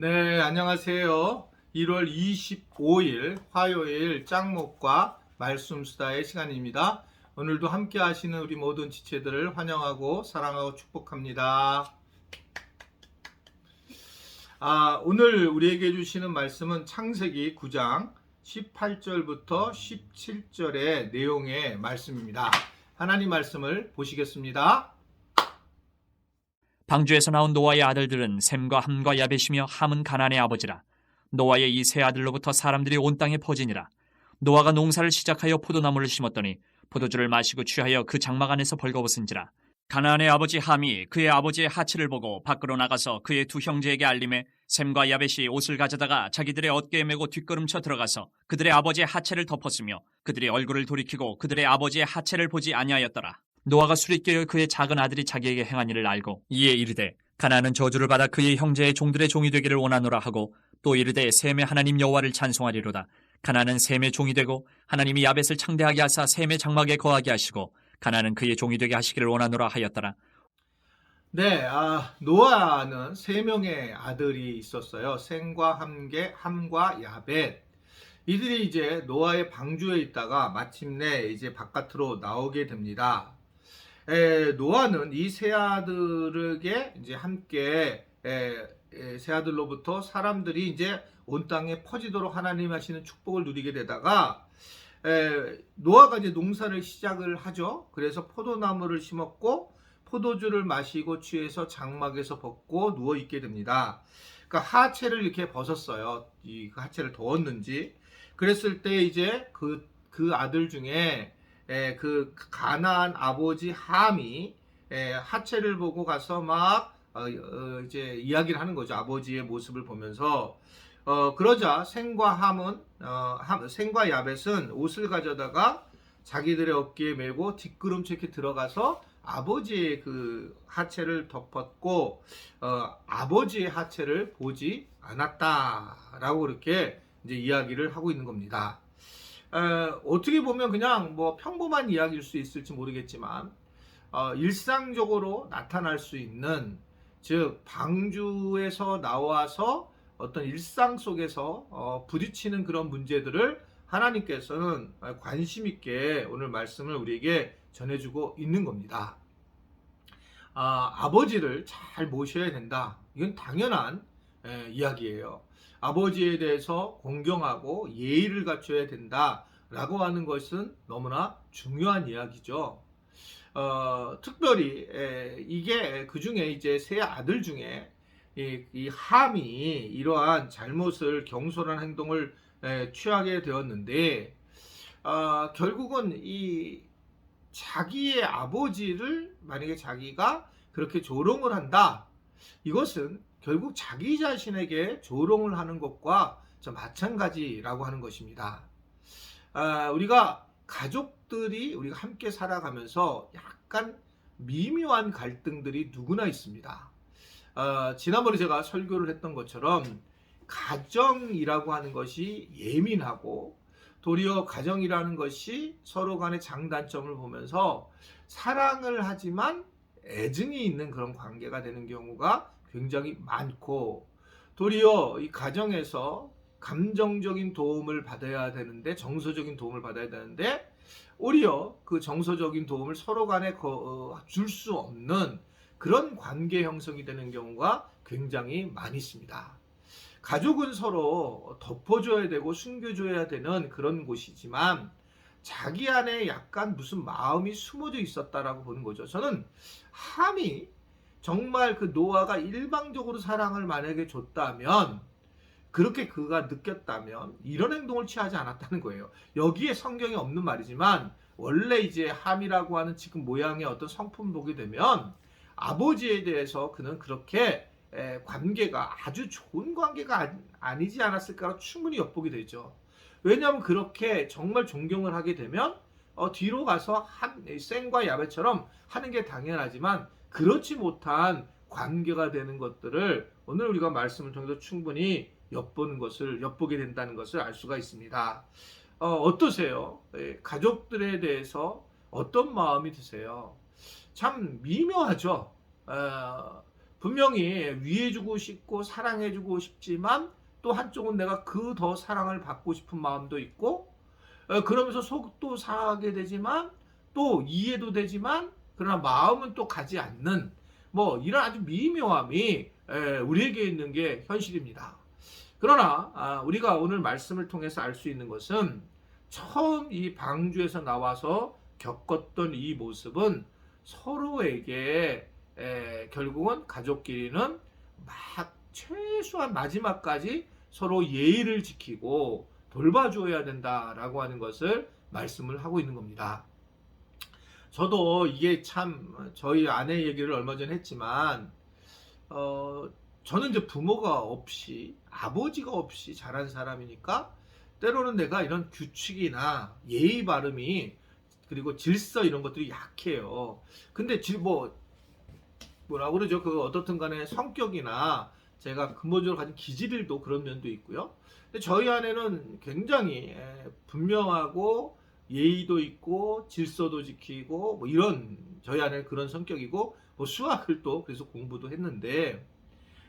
네, 안녕하세요. 1월 25일 화요일 짱목과 말씀 수다의 시간입니다. 오늘도 함께 하시는 우리 모든 지체들을 환영하고 사랑하고 축복합니다. 오늘 우리에게 주시는 말씀은 창세기 9장 18절부터 17절의 내용의 말씀입니다. 하나님 말씀을 보시겠습니다. 방주에서 나온 노아의 아들들은 셈과 함과 야벳이며 함은 가나안의 아버지라. 노아의 이 세 아들로부터 사람들이 온 땅에 퍼지니라. 노아가 농사를 시작하여 포도나무를 심었더니 포도주를 마시고 취하여 그 장막 안에서 벌거벗은지라. 가나안의 아버지 함이 그의 아버지의 하체를 보고 밖으로 나가서 그의 두 형제에게 알림해 셈과 야벳이 옷을 가져다가 자기들의 어깨에 메고 뒷걸음쳐 들어가서 그들의 아버지의 하체를 덮었으며 그들이 얼굴을 돌이키고 그들의 아버지의 하체를 보지 아니하였더라. 노아가 술이 깨어 그의 작은 아들이 자기에게 행한 일을 알고 이에 이르되 가나안은 저주를 받아 그의 형제의 종들의 종이 되기를 원하노라 하고 또 이르되 셈의 하나님 여호와를 찬송하리로다. 가나안은 셈의 종이 되고 하나님이 야벳을 창대하게 하사 셈의 장막에 거하게 하시고 가나안은 그의 종이 되게 하시기를 원하노라 하였더라. 네, 노아는 세 명의 아들이 있었어요. 셈과 함과 야벳. 이들이 이제 노아의 방주에 있다가 마침내 이제 바깥으로 나오게 됩니다. 노아는 이 세 아들에게 이제 함께 세 아들로부터 사람들이 이제 온 땅에 퍼지도록 하나님 하시는 축복을 누리게 되다가 노아가 이제 농사를 시작을 하죠. 그래서 포도나무를 심었고 포도주를 마시고 취해서 장막에서 벗고 누워 있게 됩니다. 그러니까 하체를 이렇게 벗었어요. 이 하체를 더웠는지. 그랬을 때 이제 그 아들 중에 그 가나안 아버지 함이 하체를 보고 가서 막 이제 이야기를 하는 거죠. 아버지의 모습을 보면서 그러자 셈과 야벳은 옷을 가져다가 자기들의 어깨에 메고 뒷걸음쳐 이렇게 들어가서 아버지의 그 하체를 덮었고 아버지의 하체를 보지 않았다라고 그렇게 이제 이야기를 하고 있는 겁니다. 어떻게 보면 그냥 뭐 평범한 이야기일 수 있을지 모르겠지만 일상적으로 나타날 수 있는, 즉 방주에서 나와서 어떤 일상 속에서 부딪히는 그런 문제들을 하나님께서는 관심 있게 오늘 말씀을 우리에게 전해주고 있는 겁니다. 아버지를 잘 모셔야 된다. 이건 당연한 이야기예요. 아버지에 대해서 공경하고 예의를 갖춰야 된다라고 하는 것은 너무나 중요한 이야기죠. 특별히 이게 그 중에 이제 세 아들 중에 이 함이 이러한 잘못을 경솔한 행동을 취하게 되었는데 결국은 이 자기의 아버지를 만약에 자기가 그렇게 조롱을 한다, 이것은 결국 자기 자신에게 조롱을 하는 것과 마찬가지라고 하는 것입니다. 우리가 가족들이 우리가 함께 살아가면서 약간 미묘한 갈등들이 누구나 있습니다. 지난번에 제가 설교를 했던 것처럼 가정이라고 하는 것이 예민하고 도리어 가정이라는 것이 서로 간의 장단점을 보면서 사랑을 하지만 애증이 있는 그런 관계가 되는 경우가 굉장히 많고, 도리어 이 가정에서 감정적인 도움을 받아야 되는데, 정서적인 도움을 받아야 되는데 오히려 그 정서적인 도움을 서로 간에 줄 수 없는 그런 관계 형성이 되는 경우가 굉장히 많이 있습니다. 가족은 서로 덮어줘야 되고 숨겨줘야 되는 그런 곳이지만 자기 안에 약간 무슨 마음이 숨어져 있었다라고 보는 거죠. 저는 함이 정말 그 노아가 일방적으로 사랑을 만약에 줬다면, 그렇게 그가 느꼈다면 이런 행동을 취하지 않았다는 거예요. 여기에 성경에 없는 말이지만 원래 이제 함이라고 하는 지금 모양의 어떤 성품 보게 되면 아버지에 대해서 그는 그렇게 관계가 아주 좋은 관계가 아니지 않았을까 충분히 엿보게 되죠. 왜냐하면 그렇게 정말 존경을 하게 되면 뒤로 가서 셈과 야벳처럼 하는 게 당연하지만 그렇지 못한 관계가 되는 것들을 오늘 우리가 말씀을 통해서 충분히 엿보게 된다는 것을 알 수가 있습니다. 어떠세요? 가족들에 대해서 어떤 마음이 드세요? 참 미묘하죠. 분명히 위해주고 싶고 사랑해주고 싶지만 또 한쪽은 내가 그 더 사랑을 받고 싶은 마음도 있고, 그러면서 속도 상하게 되지만 또 이해도 되지만 그러나 마음은 또 가지 않는 뭐 이런 아주 미묘함이 우리에게 있는 게 현실입니다. 그러나 우리가 오늘 말씀을 통해서 알 수 있는 것은 처음 이 방주에서 나와서 겪었던 이 모습은 서로에게 결국은 가족끼리는 막 최소한 마지막까지 서로 예의를 지키고 돌봐줘야 된다라고 하는 것을 말씀을 하고 있는 겁니다. 저도 이게 참 저희 아내 얘기를 얼마 전에 했지만 저는 이제 부모가 없이 아버지가 없이 자란 사람이니까 때로는 내가 이런 규칙이나 예의 바름이 그리고 질서 이런 것들이 약해요. 근데 뭐라고 그러죠? 그 어떻든 간에 성격이나 제가 근본적으로 가진 기질도 그런 면도 있고요. 근데 저희 아내는 굉장히 분명하고 예의도 있고 질서도 지키고 뭐 이런 저희 아내는 그런 성격이고 뭐 수학을 또 그래서 공부도 했는데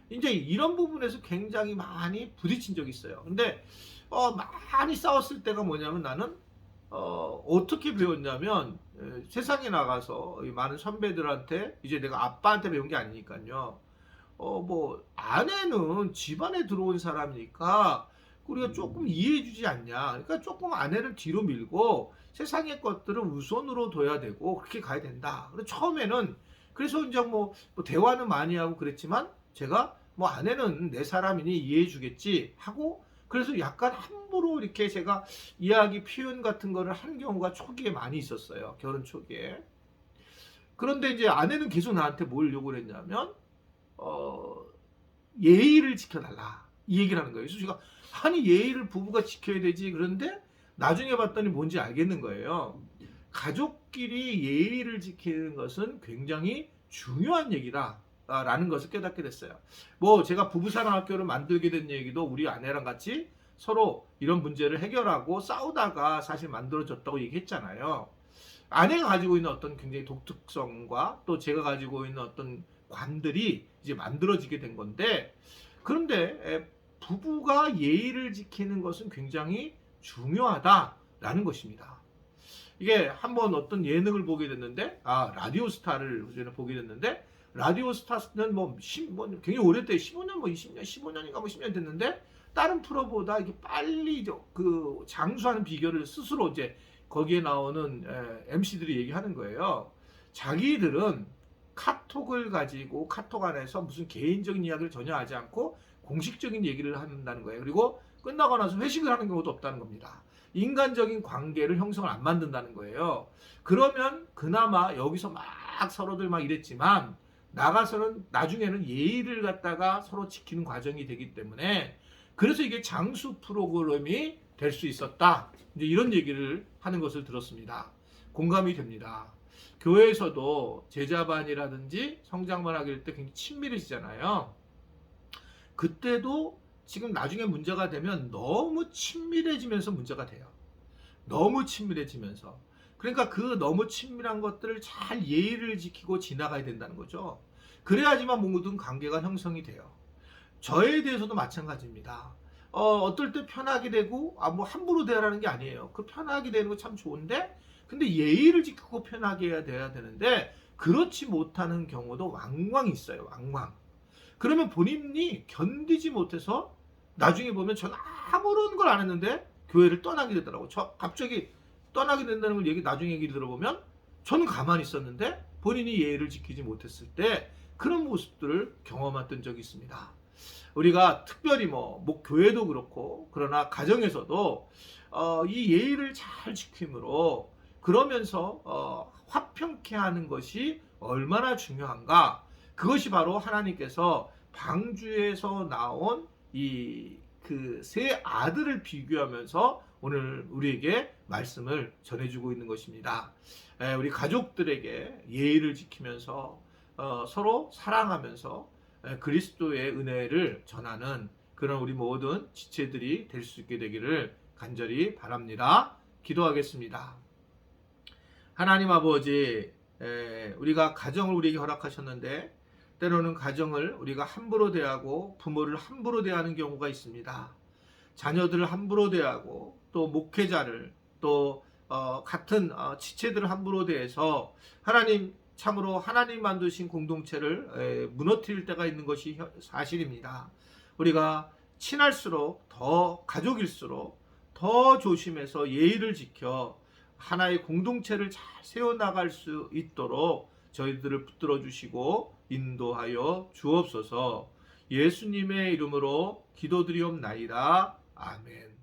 이제 이런 부분에서 굉장히 많이 부딪힌 적이 있어요. 근데 많이 싸웠을 때가 뭐냐면 나는 어떻게 배웠냐면 세상에 나가서 이 많은 선배들한테 이제 내가 아빠한테 배운 게 아니니까요. 뭐 아내는 집안에 들어온 사람이니까 우리가 조금 이해해주지 않냐. 그러니까 조금 아내를 뒤로 밀고 세상의 것들은 우선으로 둬야 되고 그렇게 가야 된다. 그래서 처음에는 그래서 이제 뭐 대화는 많이 하고 그랬지만 제가 뭐 아내는 내 사람이니 이해해주겠지 하고 그래서 약간 함부로 이렇게 제가 이야기 표현 같은 거를 한 경우가 초기에 많이 있었어요. 결혼 초기에. 그런데 이제 아내는 계속 나한테 뭘 요구를 했냐면 예의를 지켜달라 이 얘기를 하는 거예요. 그래서 제가 아니 예의를 부부가 지켜야 되지 그런데 나중에 봤더니 뭔지 알겠는 거예요. 가족끼리 예의를 지키는 것은 굉장히 중요한 얘기다 라는 것을 깨닫게 됐어요. 뭐 제가 부부사랑학교를 만들게 된 얘기도 우리 아내랑 같이 서로 이런 문제를 해결하고 싸우다가 사실 만들어졌다고 얘기했잖아요. 아내가 가지고 있는 어떤 굉장히 독특성과 또 제가 가지고 있는 어떤 관들이 이제 만들어지게 된 건데 그런데 부부가 예의를 지키는 것은 굉장히 중요하다라는 것입니다. 이게 한번 어떤 예능을 보게 됐는데 라디오스타를 보게 됐는데 라디오스타는 뭐 굉장히 오래돼 15년 뭐 20년 15년인가 뭐 10년 됐는데 다른 프로보다 이게 빨리 그 장수하는 비결을 스스로 이제 거기에 나오는 MC들이 얘기하는 거예요. 자기들은 카톡을 가지고 카톡 안에서 무슨 개인적인 이야기를 전혀 하지 않고 공식적인 얘기를 한다는 거예요. 그리고 끝나고 나서 회식을 하는 경우도 없다는 겁니다. 인간적인 관계를 형성을 안 만든다는 거예요. 그러면 그나마 여기서 막 서로들 막 이랬지만 나가서는 나중에는 예의를 갖다가 서로 지키는 과정이 되기 때문에 그래서 이게 장수 프로그램이 될 수 있었다. 이제 이런 얘기를 하는 것을 들었습니다. 공감이 됩니다. 교회에서도 제자반이라든지 성장반 하길 때 굉장히 친밀해지잖아요. 그때도 지금 나중에 문제가 되면 너무 친밀해지면서 문제가 돼요. 너무 친밀해지면서. 그러니까 그 너무 친밀한 것들을 잘 예의를 지키고 지나가야 된다는 거죠. 그래야지만 모든 관계가 형성이 돼요. 저에 대해서도 마찬가지입니다. 어떨 때 편하게 되고 뭐 함부로 대하라는 게 아니에요. 그 편하게 되는 거 참 좋은데 근데 예의를 지키고 편하게 해야 돼야 되는데 그렇지 못하는 경우도 왕왕 있어요. 왕왕. 그러면 본인이 견디지 못해서 나중에 보면 전 아무런 걸 안 했는데 교회를 떠나게 되더라고요. 저 갑자기 떠나게 된다는 걸 나중에 얘기 들어보면 저는 가만히 있었는데 본인이 예의를 지키지 못했을 때 그런 모습들을 경험했던 적이 있습니다. 우리가 특별히 뭐 교회도 그렇고 그러나 가정에서도 이 예의를 잘 지킴으로 그러면서 화평케 하는 것이 얼마나 중요한가. 그것이 바로 하나님께서 방주에서 나온 이 그 세 아들을 비교하면서 오늘 우리에게 말씀을 전해주고 있는 것입니다. 우리 가족들에게 예의를 지키면서 서로 사랑하면서 그리스도의 은혜를 전하는 그런 우리 모든 지체들이 될 수 있게 되기를 간절히 바랍니다. 기도하겠습니다. 하나님 아버지, 우리가 가정을 우리에게 허락하셨는데 때로는 가정을 우리가 함부로 대하고 부모를 함부로 대하는 경우가 있습니다. 자녀들을 함부로 대하고 또 목회자를 또 같은 지체들을 함부로 대해서 하나님 참으로 하나님 만드신 공동체를 무너뜨릴 때가 있는 것이 사실입니다. 우리가 친할수록 더 가족일수록 더 조심해서 예의를 지켜 하나의 공동체를 잘 세워나갈 수 있도록 저희들을 붙들어 주시고 인도하여 주옵소서. 예수님의 이름으로 기도드리옵나이다. 아멘.